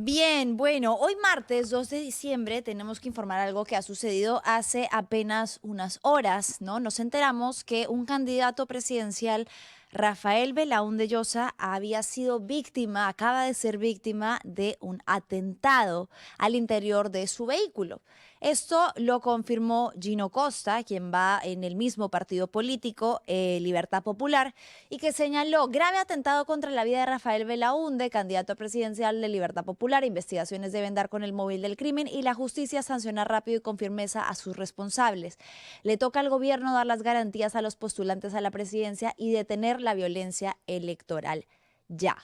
Bien, bueno, hoy martes 2 de diciembre tenemos que informar algo que ha sucedido hace apenas unas horas, ¿no? Nos enteramos que un candidato presidencial, Rafael Belaúnde Llosa, acaba de ser víctima de un atentado al interior de su vehículo. Esto lo confirmó Gino Costa, quien va en el mismo partido político, Libertad Popular, y que señaló grave atentado contra la vida de Rafael Belaúnde, candidato presidencial de Libertad Popular. Investigaciones deben dar con el móvil del crimen y la justicia sancionar rápido y con firmeza a sus responsables. Le toca al gobierno dar las garantías a los postulantes a la presidencia y detener la violencia electoral ya.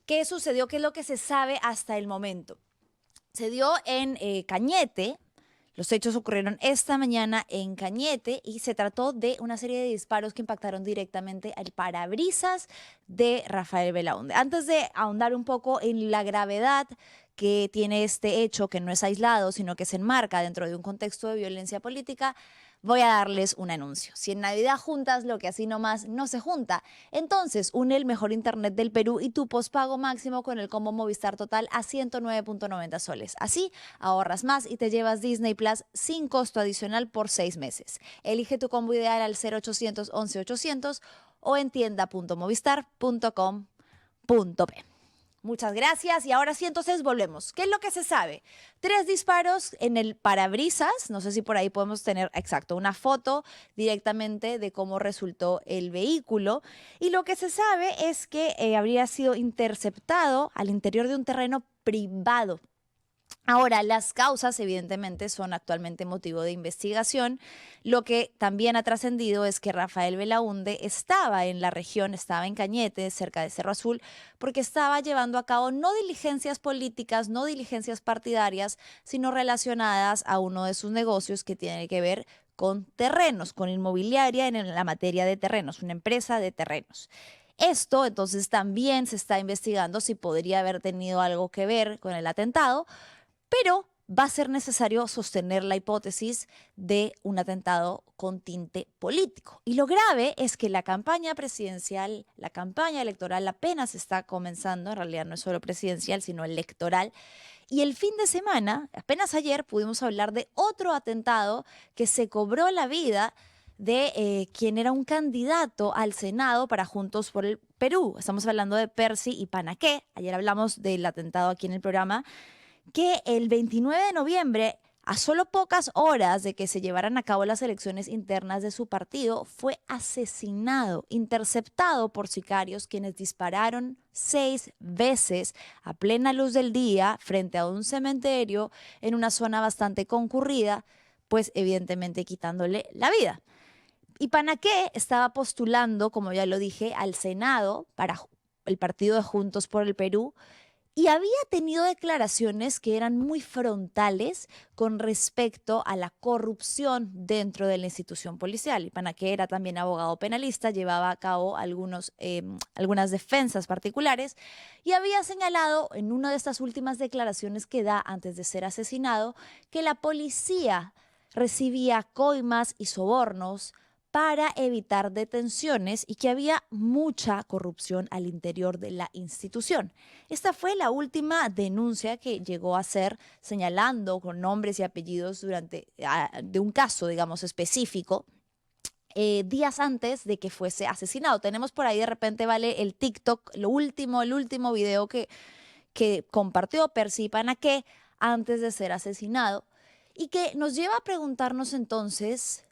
¿Qué sucedió? ¿Qué es lo que se sabe hasta el momento? Se dio en Cañete. Los hechos ocurrieron esta mañana en Cañete y se trató de una serie de disparos que impactaron directamente al parabrisas de Rafael Belaúnde. Antes de ahondar un poco en la gravedad que tiene este hecho, que no es aislado, sino que se enmarca dentro de un contexto de violencia política, voy a darles un anuncio. Si en Navidad juntas lo que así nomás no se junta, entonces une el mejor internet del Perú y tu pospago máximo con el combo Movistar Total a 109.90 soles. Así ahorras más y te llevas Disney Plus sin costo adicional por 6 meses. Elige tu combo ideal al 0800 11 800 o en tienda.movistar.com.p. Muchas gracias y ahora sí, entonces volvemos. ¿Qué es lo que se sabe? 3 disparos en el parabrisas, no sé si por ahí podemos tener exacto una foto directamente de cómo resultó el vehículo, y lo que se sabe es que habría sido interceptado al interior de un terreno privado. Ahora, las causas evidentemente son actualmente motivo de investigación. Lo que también ha trascendido es que Rafael Belaúnde estaba en la región, estaba en Cañete, cerca de Cerro Azul, porque estaba llevando a cabo no diligencias políticas, no diligencias partidarias, sino relacionadas a uno de sus negocios que tiene que ver con terrenos, con inmobiliaria en la materia de terrenos, una empresa de terrenos. Esto entonces también se está investigando si podría haber tenido algo que ver con el atentado, pero va a ser necesario sostener la hipótesis de un atentado con tinte político. Y lo grave es que la campaña presidencial, la campaña electoral apenas está comenzando, en realidad no es solo presidencial, sino electoral. Y el fin de semana, apenas ayer, pudimos hablar de otro atentado que se cobró la vida de quien era un candidato al Senado para Juntos por el Perú. Estamos hablando de Percy Ipanaqué. Ayer hablamos del atentado aquí en el programa, que el 29 de noviembre, a solo pocas horas de que se llevaran a cabo las elecciones internas de su partido, fue asesinado, interceptado por sicarios quienes dispararon 6 veces a plena luz del día frente a un cementerio en una zona bastante concurrida, pues evidentemente quitándole la vida. Y Panaqué estaba postulando, como ya lo dije, al Senado para el partido de Juntos por el Perú, y había tenido declaraciones que eran muy frontales con respecto a la corrupción dentro de la institución policial. Ipanaqué era también abogado penalista, llevaba a cabo algunas defensas particulares y había señalado en una de estas últimas declaraciones que da antes de ser asesinado que la policía recibía coimas y sobornos para evitar detenciones y que había mucha corrupción al interior de la institución. Esta fue la última denuncia que llegó a ser, señalando con nombres y apellidos de un caso, digamos, específico, días antes de que fuese asesinado. Tenemos por ahí de repente, vale, el TikTok, el último video que compartió Percy Panaqué antes de ser asesinado, y que nos lleva a preguntarnos entonces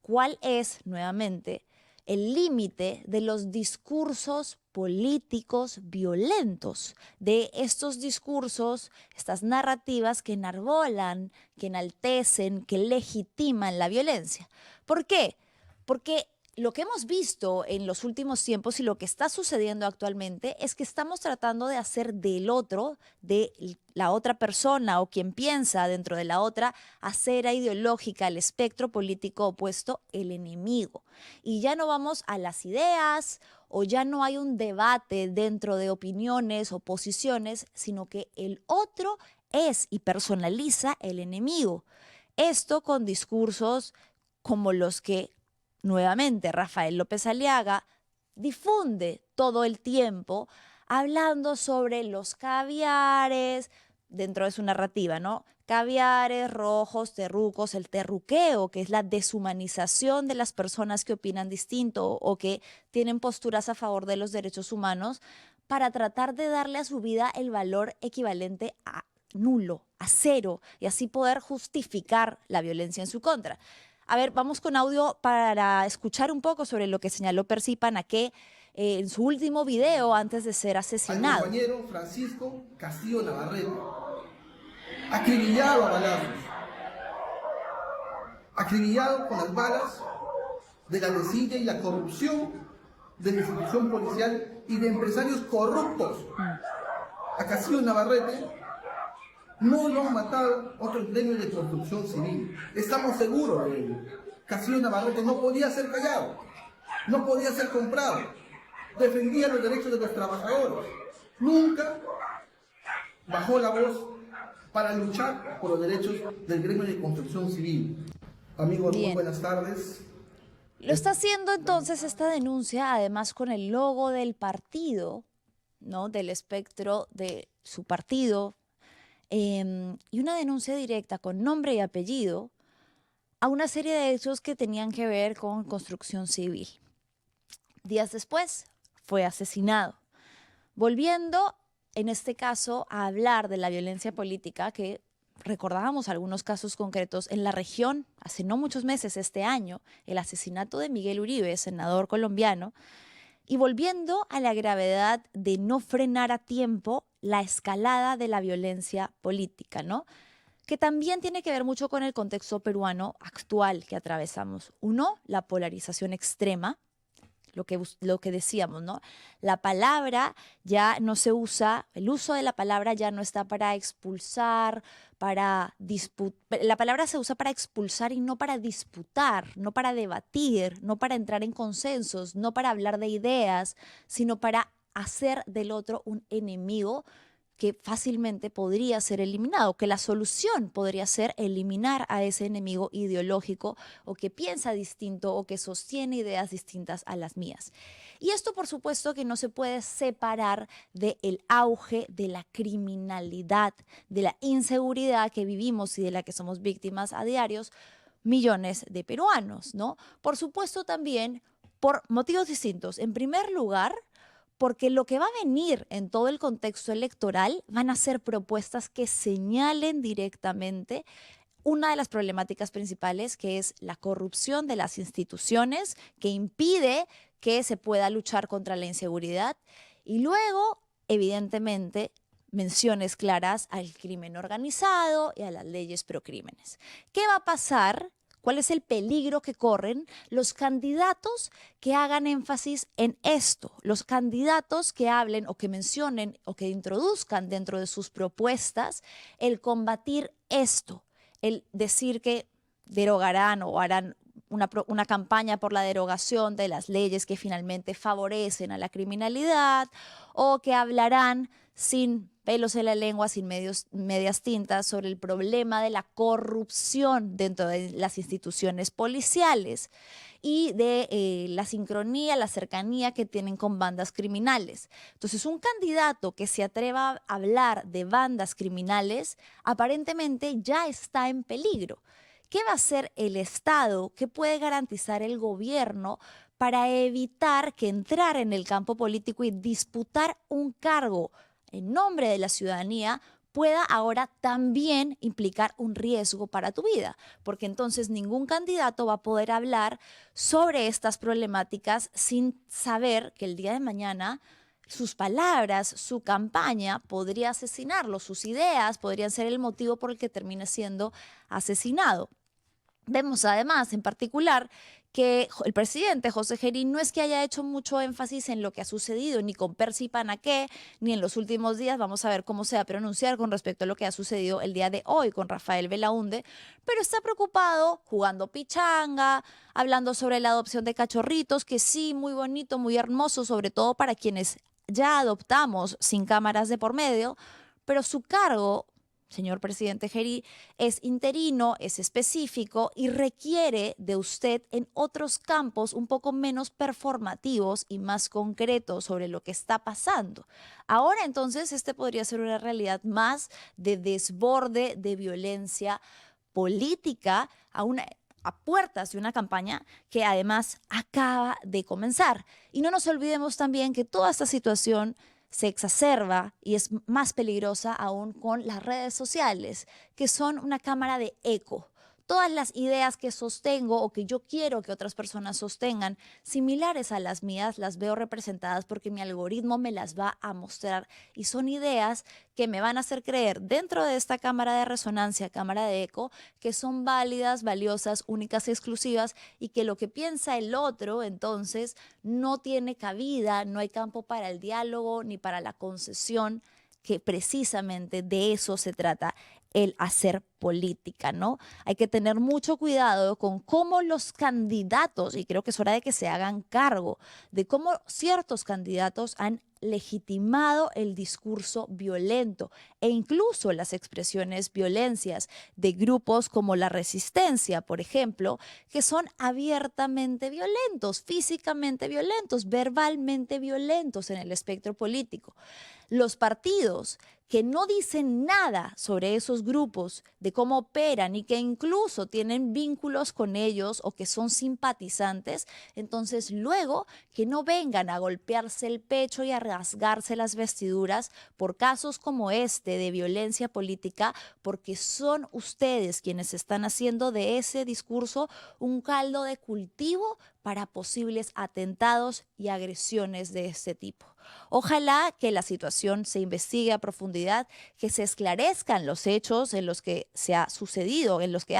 cuál es, nuevamente, el límite de los discursos políticos violentos, de estos discursos, estas narrativas que enarbolan, que enaltecen, que legitiman la violencia. ¿Por qué? Porque lo que hemos visto en los últimos tiempos y lo que está sucediendo actualmente es que estamos tratando de hacer del otro, de la otra persona o quien piensa dentro de la otra acera ideológica, el espectro político opuesto, el enemigo. Y ya no vamos a las ideas o ya no hay un debate dentro de opiniones o posiciones, sino que el otro es y personaliza el enemigo. Esto con discursos como los que nuevamente Rafael López Aliaga difunde todo el tiempo, hablando sobre los caviares, dentro de su narrativa, ¿no? Caviares, rojos, terrucos, el terruqueo, que es la deshumanización de las personas que opinan distinto o que tienen posturas a favor de los derechos humanos, para tratar de darle a su vida el valor equivalente a nulo, a cero, y así poder justificar la violencia en su contra. A ver, vamos con audio para escuchar un poco sobre lo que señaló Percy Panaché en su último video antes de ser Al asesinado. compañero Francisco Castillo Navarrete, acribillado a balazos, acribillado con las balas de la desidia y la corrupción de la institución policial y de empresarios corruptos. A Castillo Navarrete no lo han matado otros gremios de construcción civil. Estamos seguros de ello. Castillo Navarrete no podía ser callado, no podía ser comprado. Defendía los derechos de los trabajadores. Nunca bajó la voz para luchar por los derechos del gremio de construcción civil. Amigos, Bien. muy buenas tardes. Lo está haciendo entonces esta denuncia, además con el logo del partido, ¿no? Del espectro de su partido, y una denuncia directa con nombre y apellido a una serie de hechos que tenían que ver con construcción civil. Días después fue asesinado. Volviendo, en este caso, a hablar de la violencia política, que recordábamos algunos casos concretos en la región hace no muchos meses, este año, el asesinato de Miguel Uribe, senador colombiano, y volviendo a la gravedad de no frenar a tiempo la escalada de la violencia política, ¿no? Que también tiene que ver mucho con el contexto peruano actual que atravesamos. Uno, la polarización extrema, lo que decíamos, ¿no? La palabra ya no se usa, el uso de la palabra ya no está para expulsar, para disputar. La palabra se usa para expulsar y no para disputar, no para debatir, no para entrar en consensos, no para hablar de ideas, sino para hacer del otro un enemigo que fácilmente podría ser eliminado, que la solución podría ser eliminar a ese enemigo ideológico o que piensa distinto o que sostiene ideas distintas a las mías. Y esto, por supuesto, que no se puede separar del auge de la criminalidad, de la inseguridad que vivimos y de la que somos víctimas a diarios millones de peruanos, ¿no? Por supuesto, también por motivos distintos. En primer lugar, porque lo que va a venir en todo el contexto electoral van a ser propuestas que señalen directamente una de las problemáticas principales, que es la corrupción de las instituciones, que impide que se pueda luchar contra la inseguridad, y luego, evidentemente, menciones claras al crimen organizado y a las leyes procrímenes. ¿Qué va a pasar? ¿Cuál es el peligro que corren los candidatos que hagan énfasis en esto? Los candidatos que hablen o que mencionen o que introduzcan dentro de sus propuestas el combatir esto, el decir que derogarán o harán una campaña por la derogación de las leyes que finalmente favorecen a la criminalidad, o que hablarán sin pelos en la lengua, sin medias tintas, sobre el problema de la corrupción dentro de las instituciones policiales y de la sincronía, la cercanía que tienen con bandas criminales. Entonces, un candidato que se atreva a hablar de bandas criminales aparentemente ya está en peligro. ¿Qué va a hacer el Estado? ¿Qué puede garantizar el gobierno para evitar que entrar en el campo político y disputar un cargo en nombre de la ciudadanía pueda ahora también implicar un riesgo para tu vida? Porque entonces ningún candidato va a poder hablar sobre estas problemáticas sin saber que el día de mañana sus palabras, su campaña podría asesinarlo, sus ideas podrían ser el motivo por el que termine siendo asesinado. Vemos además, en particular, que el presidente José Gerín no es que haya hecho mucho énfasis en lo que ha sucedido, ni con Percy Panaché, ni en los últimos días. Vamos a ver cómo se va a pronunciar con respecto a lo que ha sucedido el día de hoy con Rafael Belaúnde, pero está preocupado jugando pichanga, hablando sobre la adopción de cachorritos, que sí, muy bonito, muy hermoso, sobre todo para quienes ya adoptamos sin cámaras de por medio, pero su cargo señor presidente Geri, es interino, es específico y requiere de usted en otros campos un poco menos performativos y más concretos sobre lo que está pasando. Ahora entonces este podría ser una realidad más de desborde de violencia política a puertas de una campaña que además acaba de comenzar. Y no nos olvidemos también que toda esta situación se exacerba y es más peligrosa aún con las redes sociales, que son una cámara de eco. Todas las ideas que sostengo o que yo quiero que otras personas sostengan, similares a las mías, las veo representadas porque mi algoritmo me las va a mostrar y son ideas que me van a hacer creer dentro de esta cámara de resonancia, cámara de eco, que son válidas, valiosas, únicas y exclusivas y que lo que piensa el otro entonces no tiene cabida, no hay campo para el diálogo ni para la concesión, que precisamente de eso se trata el hacer política, ¿no? Hay que tener mucho cuidado con cómo los candidatos, y creo que es hora de que se hagan cargo, de cómo ciertos candidatos han legitimado el discurso violento e incluso las expresiones violencias de grupos como la Resistencia, por ejemplo, que son abiertamente violentos, físicamente violentos, verbalmente violentos en el espectro político. Los partidos que no dicen nada sobre esos grupos, de cómo operan y que incluso tienen vínculos con ellos o que son simpatizantes, entonces luego que no vengan a golpearse el pecho y a rasgarse las vestiduras por casos como este de violencia política, porque son ustedes quienes están haciendo de ese discurso un caldo de cultivo para posibles atentados y agresiones de este tipo. Ojalá que la situación se investigue a profundidad, que se esclarezcan los hechos en los que ha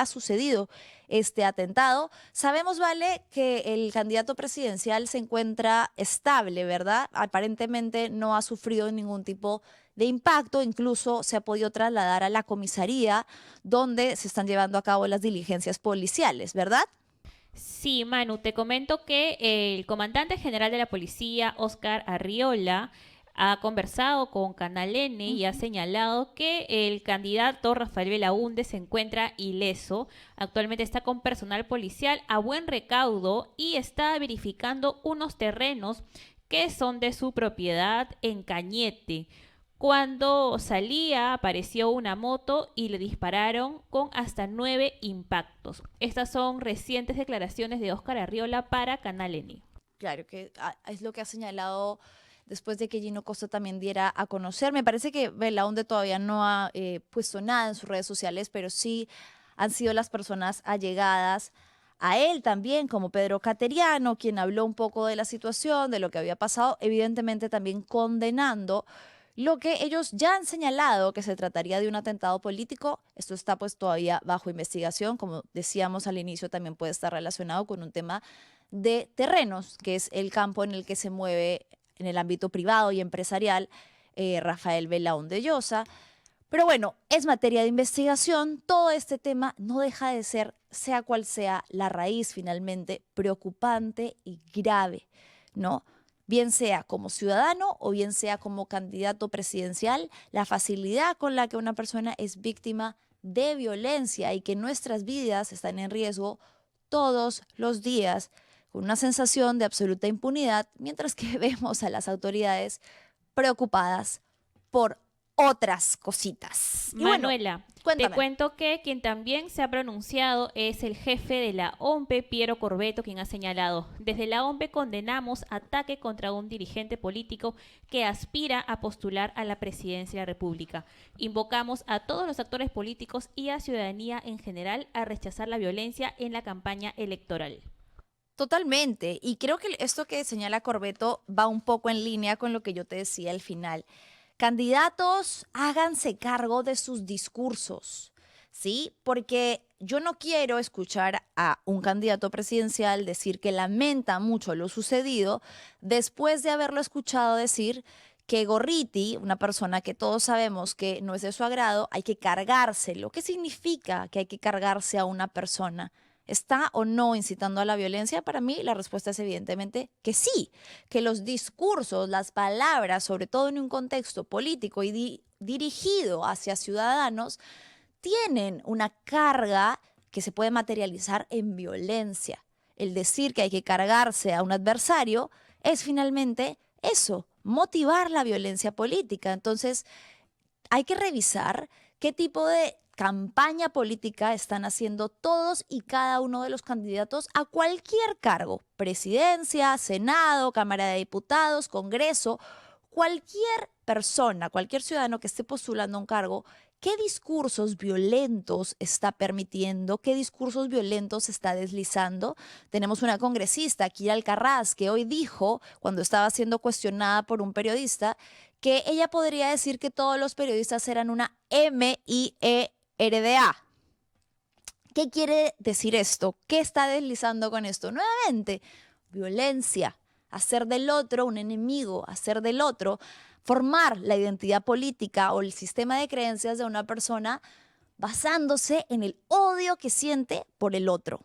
sucedido este atentado. Sabemos, Vale, que el candidato presidencial se encuentra estable, ¿verdad? Aparentemente no ha sufrido ningún tipo de impacto, incluso se ha podido trasladar a la comisaría donde se están llevando a cabo las diligencias policiales, ¿verdad? Sí, Manu, te comento que el comandante general de la policía, Óscar Arriola, ha conversado con Canal N y ha señalado que el candidato Rafael Belaúnde se encuentra ileso. Actualmente está con personal policial a buen recaudo y está verificando unos terrenos que son de su propiedad en Cañete. Cuando salía, apareció una moto y le dispararon con hasta 9 impactos. Estas son recientes declaraciones de Óscar Arriola para Canal N. Claro que es lo que ha señalado después de que Gino Costa también diera a conocer. Me parece que Belaúnde todavía no ha puesto nada en sus redes sociales, pero sí han sido las personas allegadas a él también, como Pedro Cateriano, quien habló un poco de la situación, de lo que había pasado, evidentemente también condenando lo que ellos ya han señalado que se trataría de un atentado político. Esto está pues todavía bajo investigación, como decíamos al inicio, también puede estar relacionado con un tema de terrenos, que es el campo en el que se mueve en el ámbito privado y empresarial Rafael Belaúnde Llosa. Pero bueno, es materia de investigación. Todo este tema no deja de ser, sea cual sea la raíz finalmente, preocupante y grave, ¿no? Bien sea como ciudadano o bien sea como candidato presidencial, la facilidad con la que una persona es víctima de violencia y que nuestras vidas están en riesgo todos los días, con una sensación de absoluta impunidad, mientras que vemos a las autoridades preocupadas por otras cositas. Y Manuela, bueno, te cuento que quien también se ha pronunciado es el jefe de la OMPE, Piero Corbeto, quien ha señalado: desde la OMPE condenamos ataque contra un dirigente político que aspira a postular a la presidencia de la República. Invocamos a todos los actores políticos y a ciudadanía en general a rechazar la violencia en la campaña electoral. Totalmente. Y creo que esto que señala Corbeto va un poco en línea con lo que yo te decía al final. Candidatos, háganse cargo de sus discursos, ¿sí? Porque yo no quiero escuchar a un candidato presidencial decir que lamenta mucho lo sucedido después de haberlo escuchado decir que Gorriti, una persona que todos sabemos que no es de su agrado, hay que cargárselo. ¿Qué significa que hay que cargarse a una persona? ¿Está o no incitando a la violencia? Para mí la respuesta es evidentemente que sí, que los discursos, las palabras, sobre todo en un contexto político y dirigido hacia ciudadanos tienen una carga que se puede materializar en violencia. El decir que hay que cargarse a un adversario es finalmente eso, motivar la violencia política. Entonces, hay que revisar qué tipo de campaña política están haciendo todos y cada uno de los candidatos a cualquier cargo, presidencia, Senado, Cámara de Diputados, Congreso, cualquier persona, cualquier ciudadano que esté postulando un cargo. ¿Qué discursos violentos está permitiendo? ¿Qué discursos violentos está deslizando? Tenemos una congresista, Kira Alcaraz, que hoy dijo, cuando estaba siendo cuestionada por un periodista, que ella podría decir que todos los periodistas eran una MIERDA. ¿Qué quiere decir esto? ¿Qué está deslizando con esto? Nuevamente, violencia, hacer del otro un enemigo, hacer del otro, formar la identidad política o el sistema de creencias de una persona basándose en el odio que siente por el otro.